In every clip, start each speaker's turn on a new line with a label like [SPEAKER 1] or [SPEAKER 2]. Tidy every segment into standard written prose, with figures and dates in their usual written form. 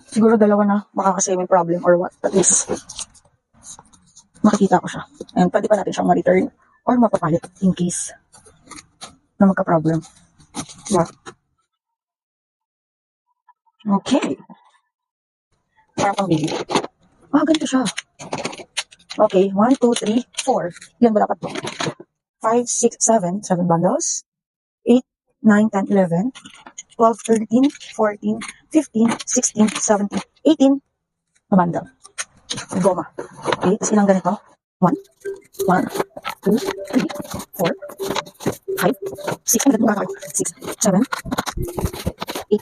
[SPEAKER 1] Siguro dalawa na, baka kasi may problem or what. At least, makikita ko siya. And pwede pa natin siyang ma-return or mapapalit in case na magka-problem. Diba? Okay. Para pang baby. Ganito siya. Okay, 1, 2, 3, 4. Yan ba dapat to? 5, 6, 7. 7 bundles. 8, 9, 10, 11, 12, 13, 14, 15, 16, 17, 18 na bundle. Goma. Okay, tapos ilang ganito? 1, 1, 2, 3, 4, 5, 6. Ang ganito kakao. 6, 7, 8,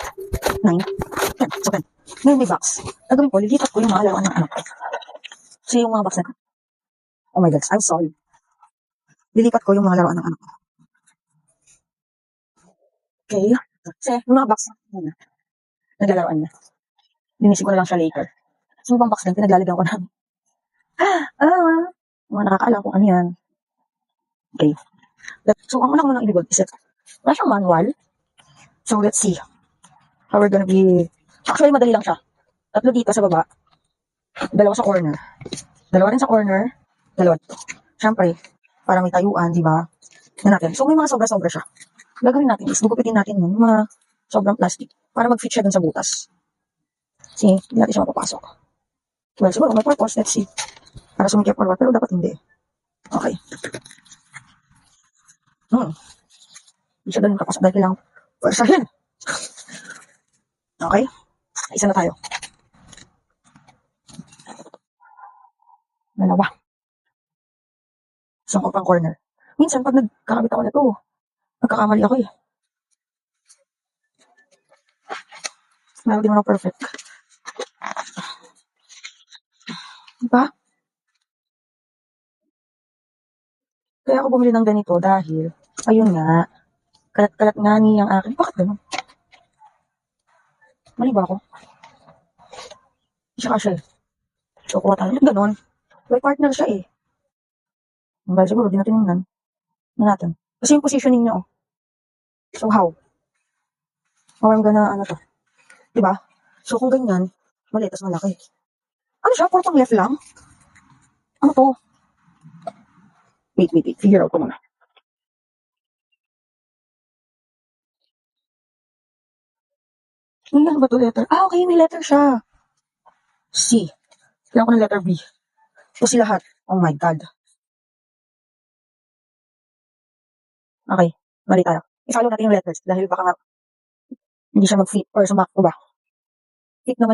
[SPEAKER 1] 9, 10. So, 10. Ngayon may box. Nagawin ko, lilipat ko yung mga laruan ng anak ko. So, yung mga box na, oh my God, I'm sorry. Lilipat ko yung mga laruan ng anak ko. Okay? Kasi, yung mga box na, naglalaroan na. Linisip ko na lang siya later. So, yung box din, pinaglalagyan ko na. Mga nakakaalam kung ano yan. Okay. So, ang unang ilibot is it. Wala siyang manual. So, let's see how we're gonna be. Actually, madali lang siya. Tatlo dito sa baba. Dalawa sa corner. Dalawa rin sa corner. Dalawa dito. Siyempre, para may tayuan, di ba? Yan natin. So, may mga sobra-sobra siya. Gagawin natin is, gugupitin natin yung mga sobrang plastic para mag-fit siya dun sa butas. See, hindi natin siya mapapasok. Well, siguro may purpose. Let's see. Para sumikip or what, pero dapat hindi. Okay. Hindi siya ganun kapasok dahil kailangan pwersahin. Okay? Isa na tayo. Dalawa. Isang ko pang corner. Minsan, pag nagkakabit ako nito, nagkakamali ako eh. Meron din ako perfect. Diba? Kaya ako bumili ng ganito dahil, ayun nga, kalat-kalat nga niyang akin. Bakit ganun? Mali ba ako? Hindi siya kasya eh. So, kuha tayo. Ba't ganun? May partner siya eh. Dahil siguro, di natin yun natin. Kasi yung positioning niya oh. So, how? How I'm gonna, ano to? Diba? So, kung ganyan, mali, tas malaki. Ano siya? Puro pang left lang? Ano to? Wait. Figure out ko muna. Ano ba to letter? Okay, may letter siya. C. Kailangan ko ng letter B. So, si lahat. Oh my God. Okay, mali tayo. I-follow natin yung letters dahil baka nga hindi siya mag-fit or sumakto ba. Fit naman